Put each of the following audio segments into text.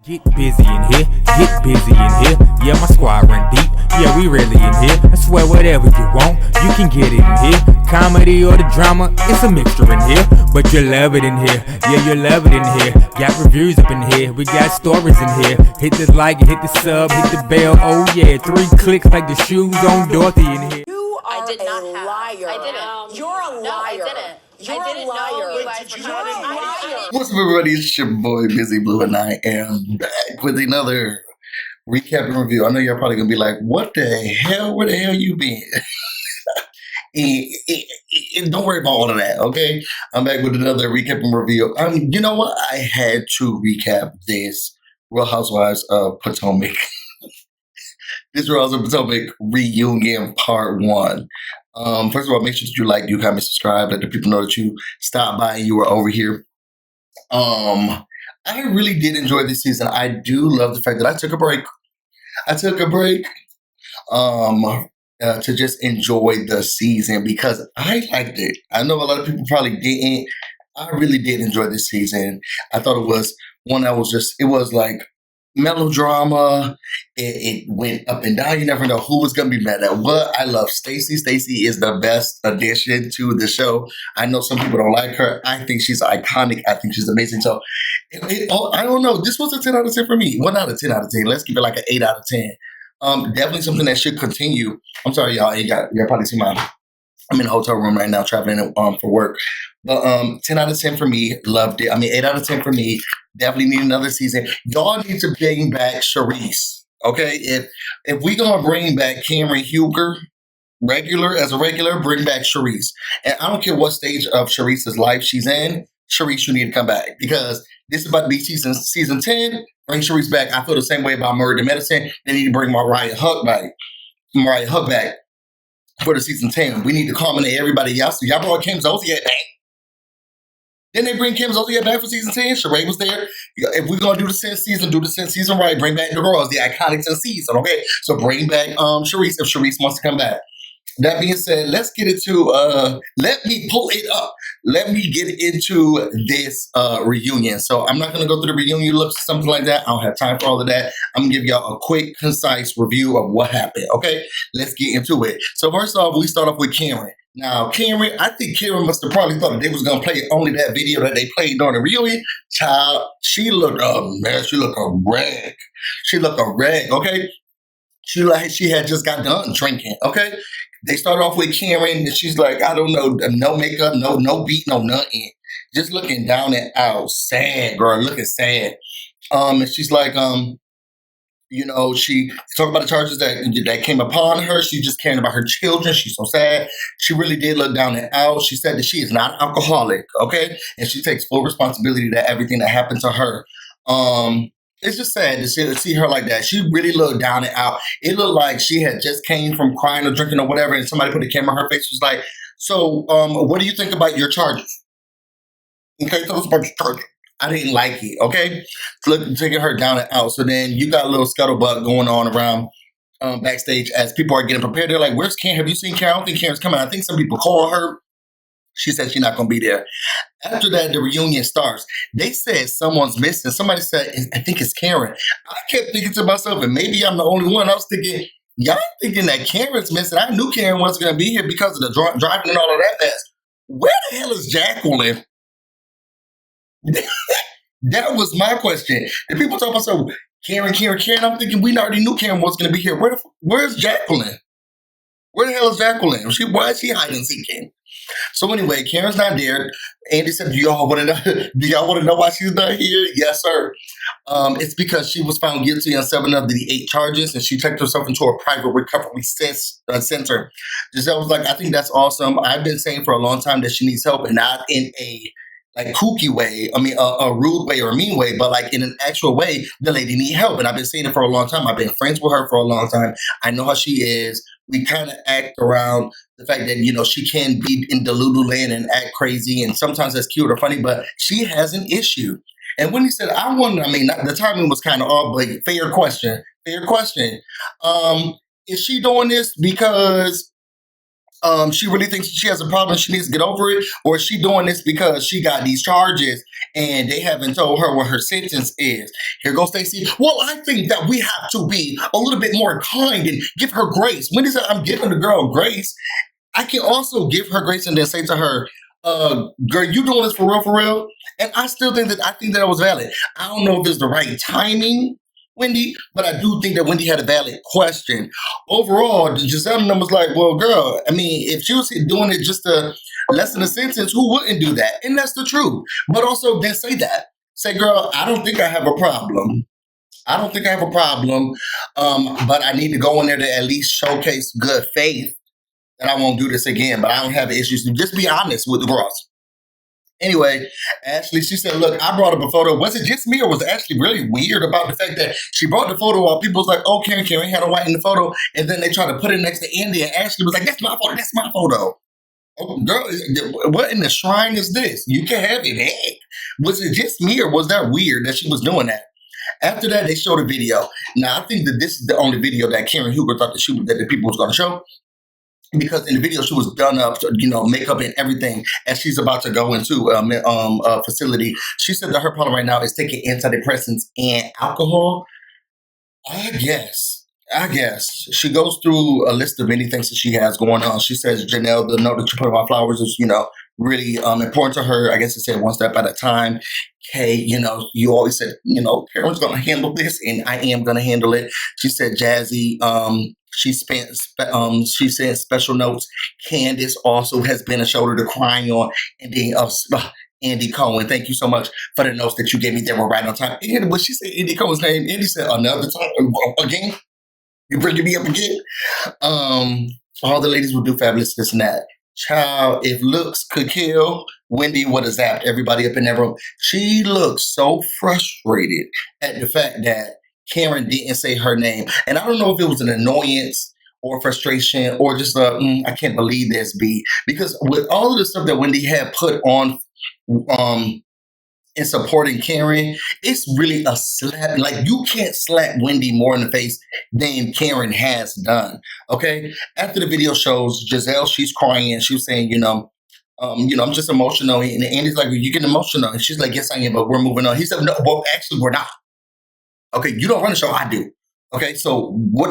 Get busy in here, get busy in here. Yeah, my squad run deep. Yeah, we really in here. I swear whatever you want, you can get it in here. Comedy or the drama, it's a mixture in here. But you love it in here. Yeah, you love it in here. Got reviews up in here. We got stories in here. Hit the like, hit the sub, hit the bell. Oh yeah, 3 clicks like the shoes on Dorothy in here. You are a liar. I didn't. You're a liar. No, I didn't. You're I didn't a liar. know you guys were talking. I didn't. What's up, everybody? It's your boy BusyBlu, and I am back with another recap and review. I know you're probably gonna be like, "What the hell? Where the hell you been?" Don't worry about all of that, okay? I'm back with another recap and review. You know what? I had to recap this Real Housewives of Potomac. This Real Housewives of Potomac reunion part 1. First of all, make sure that you like, you comment, subscribe, let the people know that you stopped by and you were over here. I really did enjoy this season. I do love the fact that I took a break. To just enjoy the season because I liked it. I know a lot of people probably didn't. I really did enjoy this season. I thought it was one that was just, it was like melodrama. It went up and down. You never know who was going to be mad at what. I love Stacey. Stacey is the best addition to the show. I know some people don't like her. I think she's iconic. I think she's amazing. So, I don't know. This was a 10 out of 10 for me. Well, not a 10 out of 10. Let's give it like an 8 out of 10. Definitely something that should continue. I'm sorry, y'all. Y'all probably see I'm in a hotel room right now traveling for work. But 10 out of 10 for me. Loved it. I mean, 8 out of 10 for me. Definitely need another season. Y'all need to bring back Charisse. Okay? If we gonna bring back Cameron Huger as a regular, bring back Charisse. And I don't care what stage of Charisse's life she's in, Charisse, you need to come back. Because this is about to be season 10. Bring Charisse back. I feel the same way about Murder Medicine. They need to bring Mariah Huq back for the season 10. We need to culminate everybody else. So y'all brought Kim Zolciak back. Then they bring Kim Zolciak back for season 10. Sheree was there. If we're going to do the 10th season, do the 10th season right. Bring back the girls, the iconic 10th season, okay? So bring back Charisse if Charisse wants to come back. That being said, let's get into, let me pull it up. Let me get into this reunion. So I'm not going to go through the reunion looks or something like that. I don't have time for all of that. I'm going to give y'all a quick, concise review of what happened, okay? Let's get into it. So first off, we start off with Cameron. Now, Cameron, I think Cameron must have probably thought that they was going to play only that video that they played during the reunion. Child, she looked a mess. She looked a wreck. Okay? She had just got done drinking, okay? They start off with Karen, and she's like, I don't know, no makeup, no beat, no nothing. Just looking down and out, sad, girl, looking sad. And she's like, she talked about the charges that came upon her. She's just caring about her children. She's so sad. She really did look down and out. She said that she is not an alcoholic, okay? And she takes full responsibility to everything that happened to her. It's just sad to see her like that. She really looked down and out. It looked like she had just came from crying or drinking or whatever, and somebody put a camera on her face. Was like, so, what do you think about your charges? Okay, tell us about your charges. I didn't like it, okay? Taking her down and out. So then you got a little scuttlebutt going on around backstage as people are getting prepared. They're like, where's Karen? Have you seen Karen? I don't think Karen's coming. I think some people call her. She said she's not going to be there. After that, the reunion starts. They said someone's missing. Somebody said, I think it's Karen. I kept thinking to myself, and maybe I'm the only one. I was thinking, y'all thinking that Karen's missing. I knew Karen wasn't going to be here because of the driving and all of that mess. Where the hell is Jacqueline? That was my question. And people talk about, so Karen. I'm thinking we already knew Karen was going to be here. Where's Jacqueline? Where the hell is Jacqueline? Why is she hiding seeking? So anyway, Karen's not there. Andy said, do y'all want to know why she's not here? Yes, sir. It's because she was found guilty on 7 of the 8 charges, and she checked herself into a private recovery center. Giselle was like, I think that's awesome. I've been saying for a long time that she needs help, and not in a kooky way, a rude way or a mean way, but like in an actual way, the lady need help. And I've been saying it for a long time. I've been friends with her for a long time. I know how she is. We kind of act around the fact that, she can be in Delulu land and act crazy. And sometimes that's cute or funny, but she has an issue. And when he said, the timing was kind of off, but fair question. Is she doing this because she really thinks she has a problem, she needs to get over it, or is she doing this because she got these charges and they haven't told her what her sentence is? Here goes Stacey. Well, I think that we have to be a little bit more kind and give her grace. When is it I'm giving the girl grace? I can also give her grace and then say to her, girl, you doing this for real, for real? And I still think that it was valid. I don't know if it's the right timing, Wendy, but I do think that Wendy had a valid question. Overall, Giselle was like, well, girl, I mean, if she was doing it just to lessen the sentence, who wouldn't do that? And that's the truth. But also then say that. Say, girl, I don't think I have a problem. I don't think I have a problem, but I need to go in there to at least showcase good faith that I won't do this again, but I don't have issues. Just be honest with the girls. Anyway, Ashley, she said, look, I brought up a photo. Was it just me, or was Ashley really weird about the fact that she brought the photo while people was like, oh, Karen had a white in the photo, and then they tried to put it next to Andy, and Ashley was like, that's my photo. Oh, girl, what in the shrine is this? You can have it. Hey, was it just me, or was that weird that she was doing that? After that, they showed a video. Now, I think that this is the only video that Karen Huger thought that the people was going to show. Because in the video, she was done up, makeup and everything, as she's about to go into a facility. She said that her problem right now is taking antidepressants and alcohol. I guess. She goes through a list of many things that she has going on. She says, Janelle, the note that you put on my flowers is, really important to her. I guess it said one step at a time. Kay, you always said, Karen's going to handle this, and I am going to handle it. She said, Jazzy, she sent special notes. Candace also has been a shoulder to cry on. And then Andy Cohen, thank you so much for the notes that you gave me. They were right on time. And when she said Andy Cohen's name, Andy said another time again. You bringing me up again? All the ladies will do fabulous, this and that. Child, if looks could kill, Wendy would have zapped everybody up in that room. She looks so frustrated at the fact that Karen didn't say her name. And I don't know if it was an annoyance or frustration or just I can't believe this, B. Because with all of the stuff that Wendy had put on in supporting Karen, it's really a slap. Like, you can't slap Wendy more in the face than Karen has done. Okay? After the video shows, Giselle, she's crying. She was saying, I'm just emotional. And Andy's like, you getting emotional? And she's like, yes, I am, but we're moving on. He said, no, well, actually, we're not. Okay, you don't run the show, I do. Okay, so what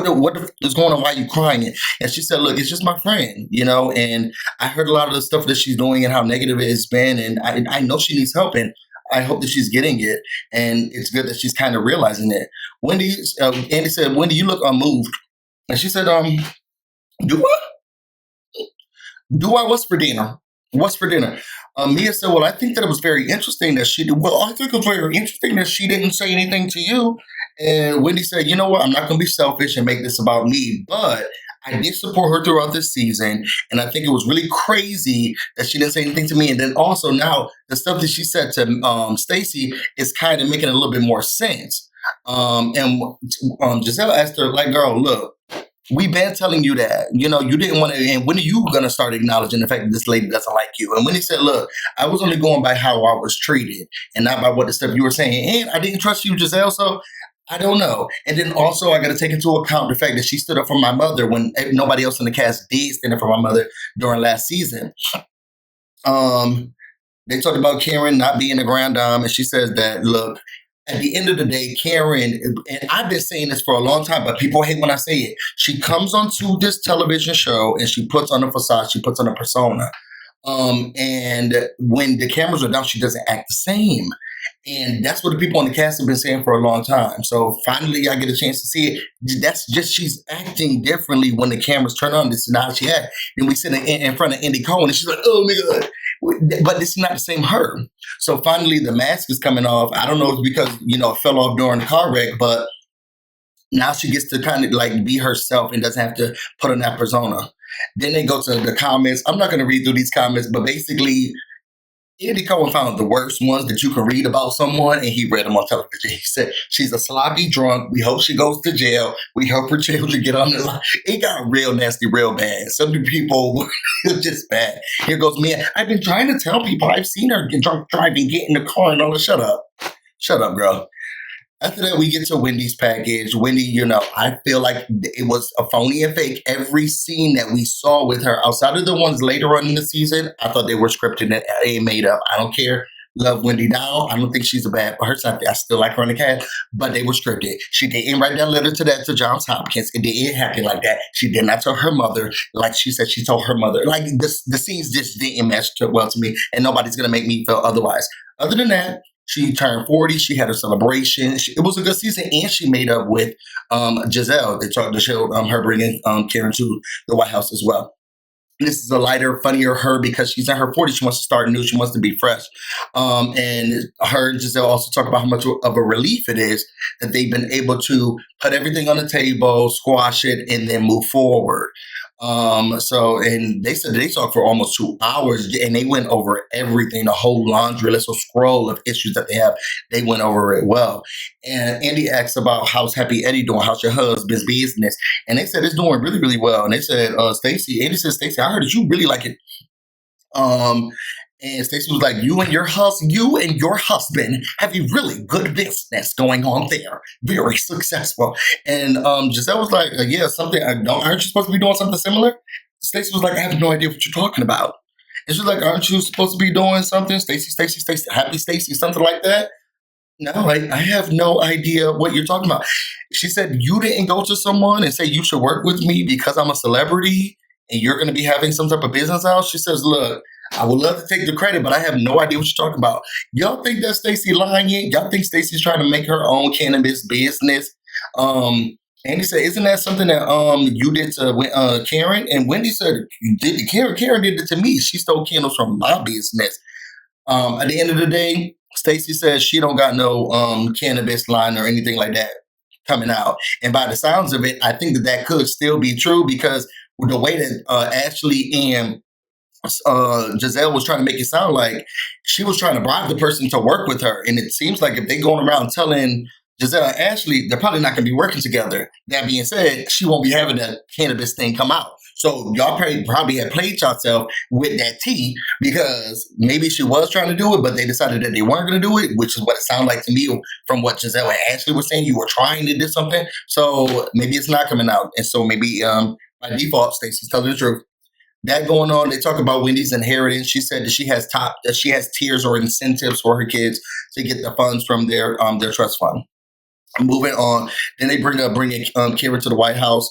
is going on? Why are you crying? And she said, look, it's just my friend, and I heard a lot of the stuff that she's doing and how negative it has been, and I know she needs help, and I hope that she's getting it, and it's good that she's kind of realizing it. Andy said, Wendy, you look unmoved. And she said, do what? Do I? What's for dinner? What's for dinner? Mia said, well, I think that it was very interesting that she did. Well, I think it was very interesting that she didn't say anything to you. And Wendy said, you know what? I'm not going to be selfish and make this about me, but I did support her throughout this season. And I think it was really crazy that she didn't say anything to me. And then also now the stuff that she said to Stacey is kind of making a little bit more sense. And Giselle asked her, like, girl, look, we've been telling you that, you didn't want to, and when are you going to start acknowledging the fact that this lady doesn't like you? And when he said, look, I was only going by how I was treated and not by what the stuff you were saying. And I didn't trust you, Giselle, so I don't know. And then also I got to take into account the fact that she stood up for my mother when nobody else in the cast did stand up for my mother during last season. They talked about Karen not being a Grande Dame, and she says that, look, at the end of the day, Karen, and I've been saying this for a long time, but people hate when I say it. She comes onto this television show and she puts on a facade, she puts on a persona. And when the cameras are down, she doesn't act the same. And that's what the people on the cast have been saying for a long time. So finally, I get a chance to see it. That's just, she's acting differently when the cameras turn on. This is not how she acts. And we sit in front of Andy Cohen and she's like, oh my God. But this is not the same her. So finally, the mask is coming off. I don't know if it's because, it fell off during the car wreck, but now she gets to kind of like be herself and doesn't have to put on that persona. Then they go to the comments. I'm not going to read through these comments, but basically, Andy Cohen found the worst ones that you can read about someone, and he read them on television. He said, she's a sloppy drunk. We hope she goes to jail. We hope her children get on the line. It got real nasty, real bad. Some people, it's just bad. Here goes me. I've been trying to tell people. I've seen her get drunk driving, get in the car and all that. Shut up. Shut up, girl. After that, we get to Wendy's package. Wendy, I feel like it was a phony and fake. Every scene that we saw with her, outside of the ones later on in the season, I thought they were scripted and made up. I don't care. Love Wendy now. I don't think she's a bad person. I still like her on the cast, but they were scripted. She didn't write that letter to Johns Hopkins. It didn't happen like that. She did not tell her mother like she said she told her mother. Like the scenes just didn't match well to me, and nobody's gonna make me feel otherwise. Other than that, she turned 40. She had a celebration. It was a good season, and she made up with Giselle. They tried to show her bringing Karen to the White House as well. This is a lighter, funnier her because she's in her 40s. She wants to start new. She wants to be fresh. And her and Giselle also talk about how much of a relief it is that they've been able to put everything on the table, squash it, and then move forward. And they said they talked for almost 2 hours, and they went over everything, the whole laundry list or scroll of issues that they have. They went over it well. And Andy asked about how's Happy Eddie doing, how's your husband's business, and they said it's doing really, really well. And they said, Andy said, Stacey, I heard that you really like it. And Stacey was like, you and your husband have a really good business going on there. Very successful. And Giselle was like, yeah, something, aren't you supposed to be doing something similar? Stacey was like, I have no idea what you're talking about. And she's like, aren't you supposed to be doing something? Stacey, Happy Stacey, something like that? No, I have no idea what you're talking about. She said, you didn't go to someone and say you should work with me because I'm a celebrity and you're going to be having some type of business house? She says, look, I would love to take the credit, but I have no idea what you're talking about. Y'all think that Stacey lying? Y'all think Stacey's trying to make her own cannabis business? Andy said, isn't that something that you did to Karen? And Wendy said, Karen did it to me. She stole candles from my business. At the end of the day, Stacey says she don't got no cannabis line or anything like that coming out. And by the sounds of it, I think that could still be true because the way that Ashley and Giselle was trying to make it sound like she was trying to bribe the person to work with her. And it seems like if they going around telling Giselle and Ashley, they're probably not going to be working together. That being said, she won't be having that cannabis thing come out. So y'all probably had played yourself with that tea because maybe she was trying to do it, but they decided that they weren't going to do it, which is what it sounded like to me from what Giselle and Ashley were saying. You were trying to do something. So maybe it's not coming out. And so maybe by default, Stacey's telling the truth. That going on, they talk about Wendy's inheritance. She said that she has tiers or incentives for her kids to get the funds from their trust fund. Moving on, then they bring Karen to the White House.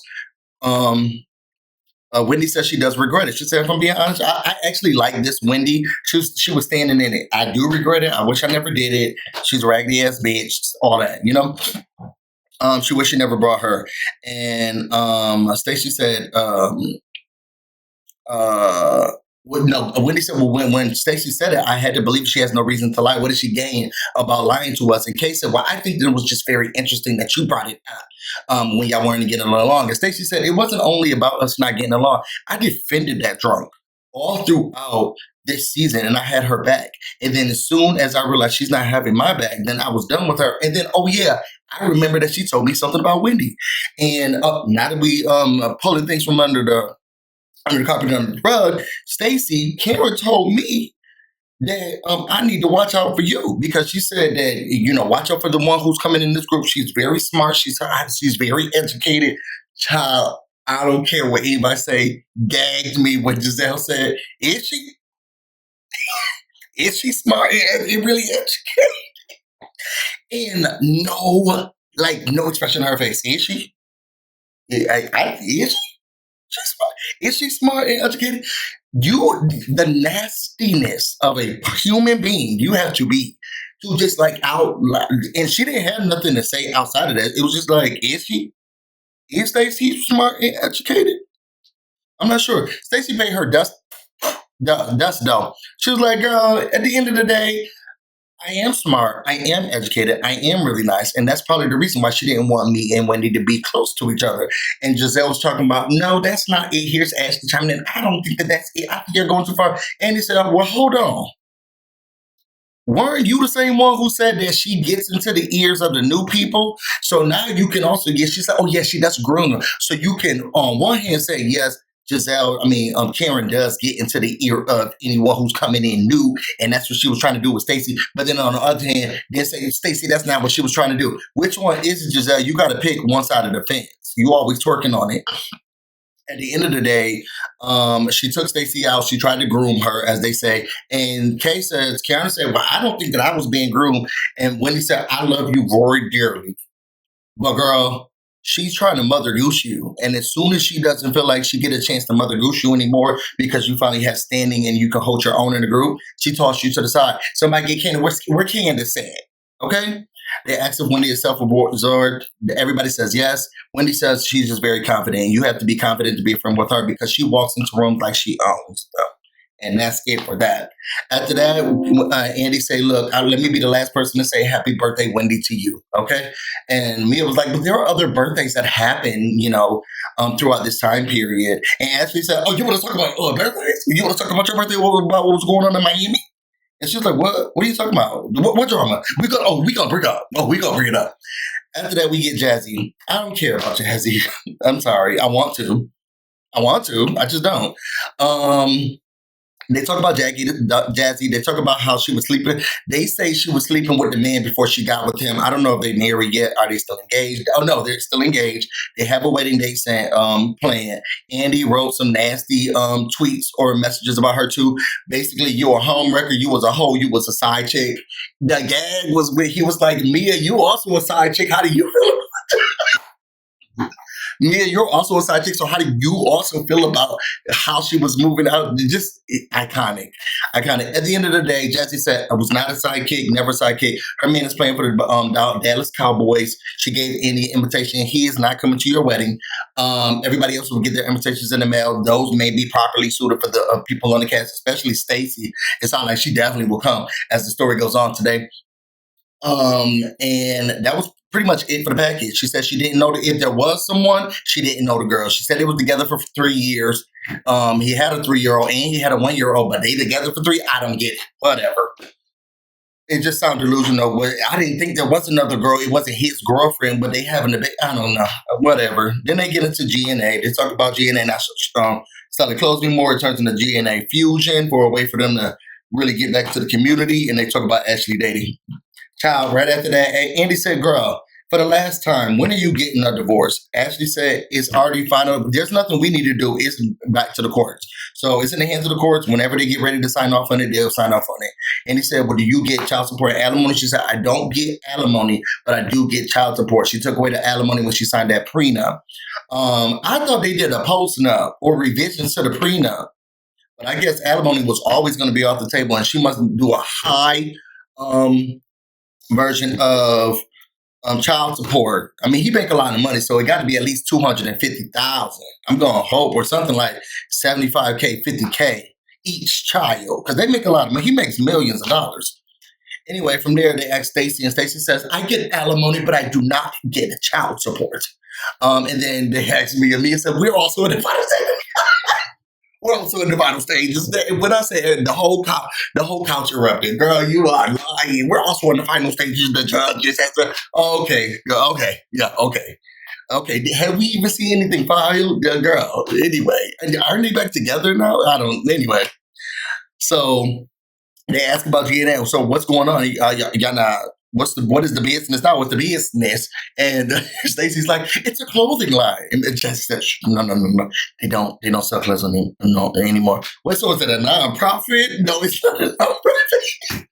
Wendy says she does regret it. She said, if I'm being honest, I actually like this Wendy. She was standing in it. I do regret it. I wish I never did it. She's a raggedy ass bitch, all that, She wished she never brought her. And Stacey said, Wendy said, well, when Stacey said it, I had to believe she has no reason to lie. What did she gain about lying to us? And Kay said, well, I think it was just very interesting that you brought it up when y'all weren't getting along. And Stacey said, it wasn't only about us not getting along. I defended that drunk all throughout this season, and I had her back. And then as soon as I realized she's not having my back, then I was done with her. And then, oh yeah, I remember that she told me something about Wendy. And now that we pulling things from under the carpet under the rug, Karen told me that I need to watch out for you because she said that, watch out for the one who's coming in this group. She's very smart. She's very educated. Child, I don't care what anybody say, gagged me when Giselle said, is she? Is she smart and really educated? And no expression on her face. Is she? Is she? She's smart. Is she smart and educated? The nastiness of a human being you have to be to just out loud. And she didn't have nothing to say outside of that. It was just like, is she? Is Stacey smart and educated? I'm not sure. Stacey paid her dust though. She was like, girl, at the end of the day, I am smart. I am educated. I am really nice. And that's probably the reason why she didn't want me and Wendy to be close to each other. And Giselle was talking about, no, that's not it. Here's Ashley chiming in. I don't think that's it. I think you're going too far. And he said, well, hold on. Weren't you the same one who said that she gets into the ears of the new people? So now you can also she said, oh, yes, she does groom. So you can, on one hand, say, yes, Karen does get into the ear of anyone who's coming in new, and that's what she was trying to do with Stacey. But then on the other hand, they say, Stacey, that's not what she was trying to do. Which one is it, Giselle? You got to pick one side of the fence. You always twerking on it. At the end of the day, she took Stacey out. She tried to groom her, as they say. And Karen said, well, I don't think that I was being groomed. And Wendy said, I love you very dearly. But girl, she's trying to mother goose you. And as soon as she doesn't feel like she get a chance to mother goose you anymore because you finally have standing and you can hold your own in the group, she tossed you to the side. Somebody get Candace. Where Candace at? Okay? They ask if Wendy is self-absorbed. Everybody says yes. Wendy says she's just very confident. You have to be confident to be a friend with her because she walks into rooms like she owns them. And that's it for that. After that, Andy say, look, let me be the last person to say happy birthday, Wendy, to you. Okay? And Mia was like, but there are other birthdays that happen, throughout this time period. And Ashley said, oh, you want to talk about birthdays? You want to talk about your birthday? About what was going on in Miami? And she was like, what? What are you talking about? What drama? We gonna bring it up. Oh, we gonna bring it up. After that, we get Jassi. I don't care about Jassi. I'm sorry. I want to. I just don't. They talk about Jassi. They talk about how she was sleeping. They say she was sleeping with the man before she got with him. I don't know if they married yet. Are they still engaged? Oh, no, they're still engaged. They have a wedding date planned. Andy wrote some nasty tweets or messages about her, too. Basically, you a home wrecker. You was a hoe. You was a side chick. The gag was he was like, Mia, you also a side chick. How do you feel? Mia, you're also a side chick, so how do you also feel about how she was moving out? Just iconic. At the end of the day, Jassi said, I was not a sidekick, never a sidekick. Her man is playing for the Dallas Cowboys. She gave Andy an invitation. He is not coming to your wedding. Everybody else will get their invitations in the mail. Those may be properly suited for the people on the cast, especially Stacey. It sounds like she definitely will come as the story goes on today. And that was pretty much it for the package. She said she didn't know if there was someone, she didn't know the girl. She said they was together for 3 years. He had a 3-year-old and he had a 1-year-old, but they together for 3. I don't get it. Whatever. It just sounds delusional. I didn't think there was another girl. It wasn't his girlfriend, but they having a bit. I don't know. Whatever. Then they get into GNA. They talk about GNA. Now, started closing more. It turns into GNA fusion for a way for them to really get back to the community. And they talk about Ashley dating. Child, right after that, Andy said, girl, for the last time, when are you getting a divorce? Ashley said, it's already final. There's nothing we need to do. It's back to the courts. So it's in the hands of the courts. Whenever they get ready to sign off on it, they'll sign off on it. And he said, well, do you get child support and alimony? She said, I don't get alimony, but I do get child support. She took away the alimony when she signed that prenup. I thought they did a post-nup or revisions to the prenup. But I guess alimony was always going to be off the table, and she must do a high version of child support. I mean, he make a lot of money, so it got to be at least $250,000. I'm going to hope, or something like $75K, $50K each child, because they make a lot of money. He makes millions of dollars. Anyway, from there, they asked Stacey, and Stacey says, I get alimony, but I do not get child support. And then they asked me, and Mia said, we're also in the final stages. We're also in the final stages. When I said the whole couch erupted, girl, you are lying. We're also in the final stages. The judge just has to, okay. Have we even seen anything filed? Girl, anyway. Aren't they back together now? Anyway. So they ask about GNA. So what's going on? Y'all not, what is the business now? What's the business? And Stacey's like, it's a clothing line. And Jassi said, no. They don't sell clothes anymore. What, so is it a non-profit? No, it's not a non-profit.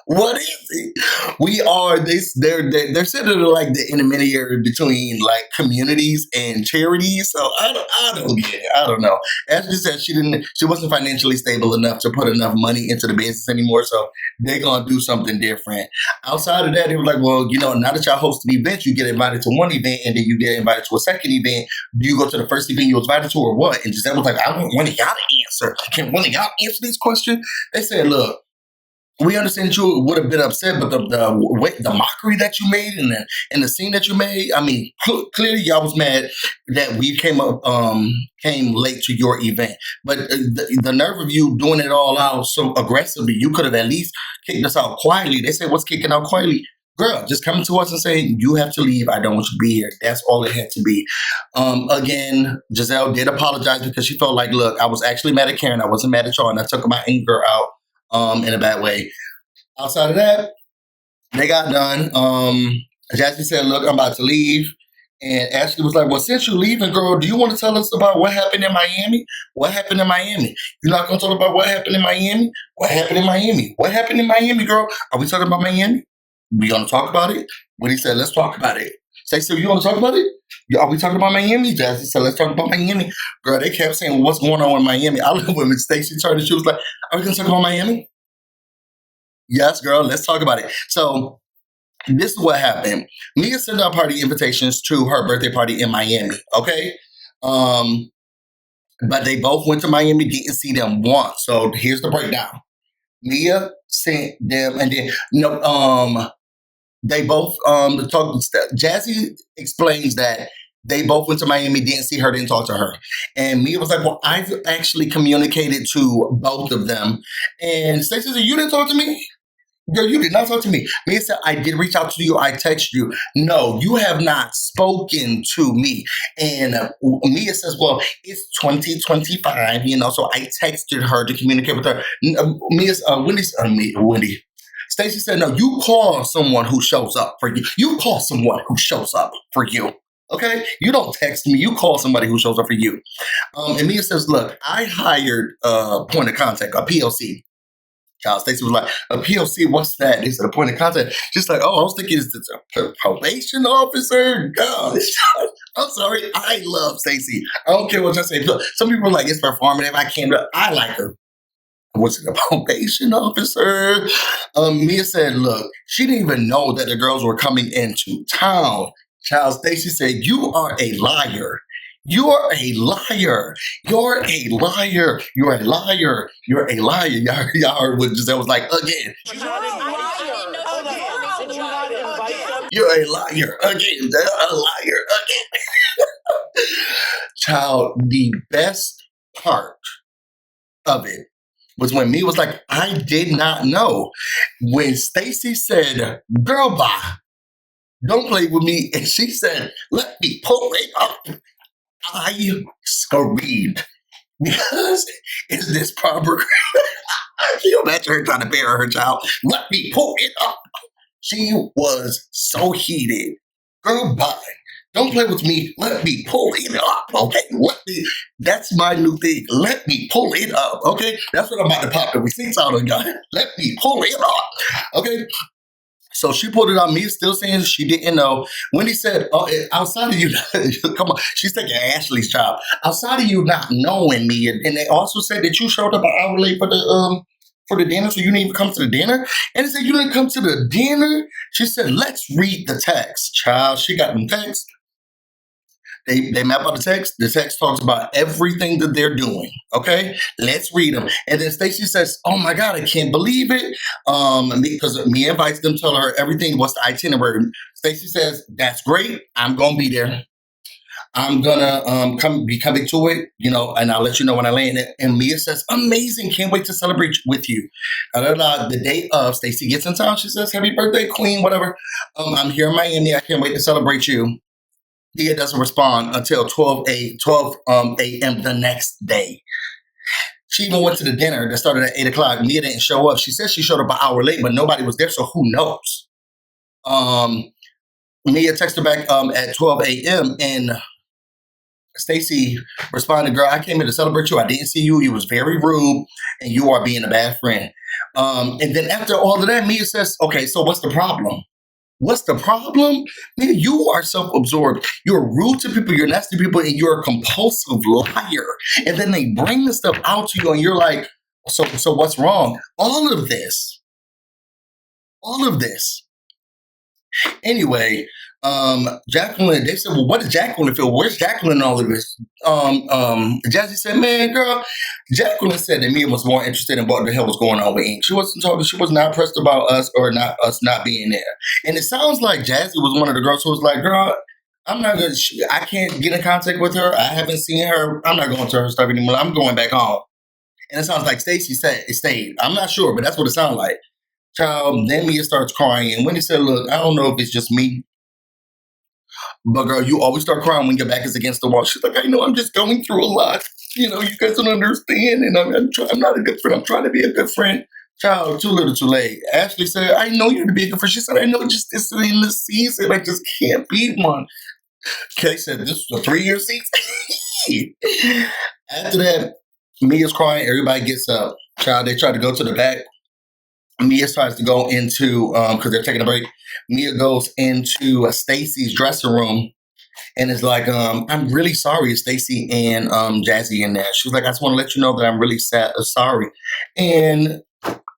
What is it? We are this. They're sort of like the intermediary between like communities and charities. So I don't get it. I don't know. Ashley said she wasn't financially stable enough to put enough money into the business anymore. So they're gonna do something different. Outside of that, they were like, well, now that y'all host an event, you get invited to one event and then you get invited to a second event. Do you go to the first event you was invited to or what? And Giselle was like, I want one of y'all to answer. Can one of y'all answer these questions? They said, look. We understand that you would have been upset, but the mockery that you made and the scene that you made, I mean, clearly y'all was mad that we came late to your event. But the nerve of you doing it all out so aggressively, you could have at least kicked us out quietly. They said, what's kicking out quietly? girl, just coming to us and saying, you have to leave. I don't want you to be here. That's all it had to be. Again, Giselle did apologize because she felt like, look, I was actually mad at Karen. I wasn't mad at y'all. And I took my anger out in a bad way. Outside of that, they got done. Jassi said, look, I'm about to leave. And Ashley was like, well, since you're leaving, girl, do you want to tell us about what happened in Miami? What happened in Miami? You're not going to talk about what happened in Miami? What happened in Miami? What happened in Miami, girl? Are we talking about Miami? We going to talk about it? Wendy said, let's talk about it. Stacey, you want to talk about it? Are we talking about Miami? Jassi said, let's talk about Miami. Girl, they kept saying, well, what's going on in Miami? I love when Stacey turned and she was like, are we going to talk about Miami? Yes, girl, let's talk about it. So, this is what happened. Mia sent out party invitations to her birthday party in Miami, okay? But they both went to Miami, didn't see them once. So here's the breakdown. Mia sent them, and then they both talked. Jassi explains that they both went to Miami, didn't see her, didn't talk to her. And Mia was like, well, I've actually communicated to both of them. And Stacey said, you didn't talk to me? Girl, you did not talk to me. Mia said, I did reach out to you. I texted you. No, you have not spoken to me. And Mia says, well, it's 2025, so I texted her to communicate with her. Wendy. Stacey said, no, you call someone who shows up for you. You call someone who shows up for you. Okay? You don't text me. You call somebody who shows up for you. And Mia says, look, I hired a point of contact, a POC. Child Stacey was like, a POC, what's that? They said, a point of contact. She's like, oh, I was thinking, is this a probation officer? God, I'm sorry. I love Stacey. I don't care what you say. Some people are like, it's performative. I can't. I like her. Was it a probation officer? Mia said, look, she didn't even know that the girls were coming into town. Child Stacey said, you are a liar. You're a liar. You're a liar. You're a liar. You're a liar. Y'all heard what Giselle was like again. You're a liar again. A liar again. Child, the best part of it was when Mia was like, I did not know. When Stacey said, girl, bye. Don't play with me. And she said, let me pull it up. I screamed because is this proper? Can you imagine her trying to bury her child? Let me pull it up. She was so heated. Girl, bye. Don't play with me. Let me pull it up. Okay, that's my new thing. Let me pull it up. Okay, that's what I'm about to pop the receipts out on, guys. Let me pull it up. Okay. So she pulled it on me, still saying she didn't know. Wendy said, oh, outside of you, come on, she's taking Ashley's job. Outside of you not knowing me, and they also said that you showed up an hour late for the dinner, so you didn't even come to the dinner. And they said, you didn't come to the dinner? She said, let's read the text. Child, she got them texts. They map out the text. The text talks about everything that they're doing. Okay, let's read them. And then Stacey says, "Oh my God, I can't believe it." Because Mia invites them, tell her everything. What's the itinerary? Stacey says, "That's great. I'm gonna be there. I'm gonna be coming to it, and I'll let you know when I land it." And Mia says, "Amazing! Can't wait to celebrate with you." The day of, Stacey gets in town. She says, "Happy birthday, Queen! Whatever. I'm here in Miami. I can't wait to celebrate you." Mia doesn't respond until 12 a.m. the next day. She even went to the dinner that started at 8 o'clock. Mia didn't show up. She says she showed up an hour late, but nobody was there, so who knows? Mia texted back at 12 a.m. and Stacey responded, "Girl, I came here to celebrate you. I didn't see you. You was very rude, and you are being a bad friend." And then after all of that, Mia says, "Okay, so what's the problem? What's the problem? Mia, you are self-absorbed. You're rude to people. You're nasty to people, and you're a compulsive liar. And then they bring this stuff out to you, and you're like, so what's wrong? All of this. Anyway, Jacqueline, they said, well, what does Jacqueline feel? Where's Jacqueline in all of this? Jassi said, man, girl, Jacqueline said that Mia was more interested in what the hell was going on with Ink. She wasn't talking, she was not pressed about us or not us not being there. And it sounds like Jassi was one of the girls who was like, girl, I'm not gonna, I can't get in contact with her. I haven't seen her. I'm not going to her stuff anymore. I'm going back home. And it sounds like Stacey said it stayed. I'm not sure, but that's what it sounded like. Child, then Mia starts crying. And Wendy said, look, I don't know if it's just me, but girl, you always start crying when your back is against the wall. She's like, I know I'm just going through a lot. You know, you guys don't understand. And I'm not a good friend. I'm trying to be a good friend. Child, too little too late. Ashley said, I know you to be a good friend. She said, I know just this in the season. I just can't be one. Kay said, this was a 3-year season. After that, Mia's crying. Everybody gets up. Child, they try to go to the back. Mia tries to go into, because they're taking a break. Mia goes into Stacey's dressing room and is like, I'm really sorry, Stacey and Jassi in there. She's like, I just want to let you know that I'm really sorry. And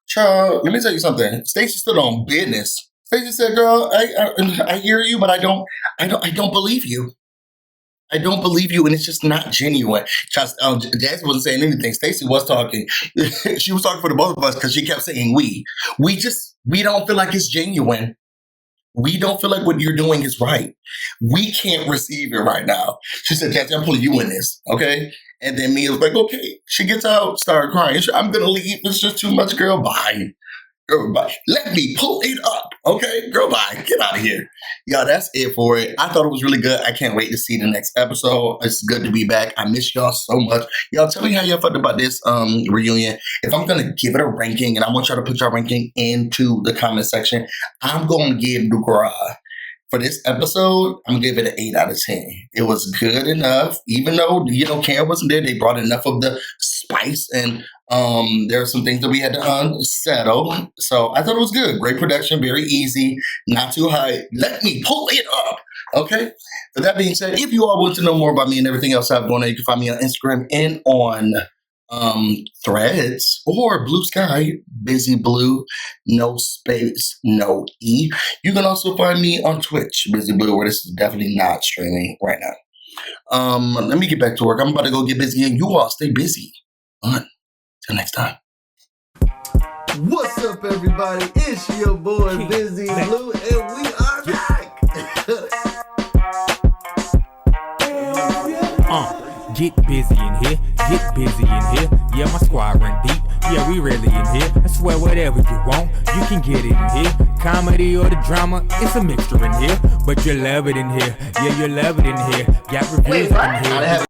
child, let me tell you something. Stacey stood on business. Stacey said, girl, I hear you, but I don't believe you. I don't believe you, and it's just not genuine. Jassi wasn't saying anything. Stacey was talking. She was talking for the both of us because she kept saying we. We don't feel like it's genuine. We don't feel like what you're doing is right. We can't receive it right now. She said, Jassi, I'm pulling you in this, okay? And then Mia was like, okay. She gets out, started crying. I'm going to leave. It's just too much, girl. Bye. Girl, bye. Let me pull it up. Okay, girl, bye. Get out of here. Y'all, that's it for it. I thought it was really good. I can't wait to see the next episode. It's good to be back. I miss y'all so much. Y'all, tell me how y'all felt about this reunion. If I'm going to give it a ranking, and I want y'all to put your ranking into the comment section, I'm going to give Dugra. For this episode, I'm going to give it an 8 out of 10. It was good enough. Even though, Karen wasn't there, they brought enough of the spice, and there are some things that we had to settle. So I thought it was good. Great production, very easy, not too high. Let me pull it up. Okay? With that being said, if you all want to know more about me and everything else I have going on, you can find me on Instagram and on Threads or Blue Sky, BusyBlu, no space, no E. You can also find me on Twitch, BusyBlu, where this is definitely not streaming right now. Let me get back to work. I'm about to go get busy, and you all stay busy. Till next time. What's up, everybody? It's your boy BusyBlu, and we are back. Get busy in here, get busy in here. Yeah, my squad run deep. Yeah, we really in here. I swear whatever you want, you can get it in here. Comedy or the drama, it's a mixture in here. But you love it in here. Yeah, you love it in here. Got reviews in here.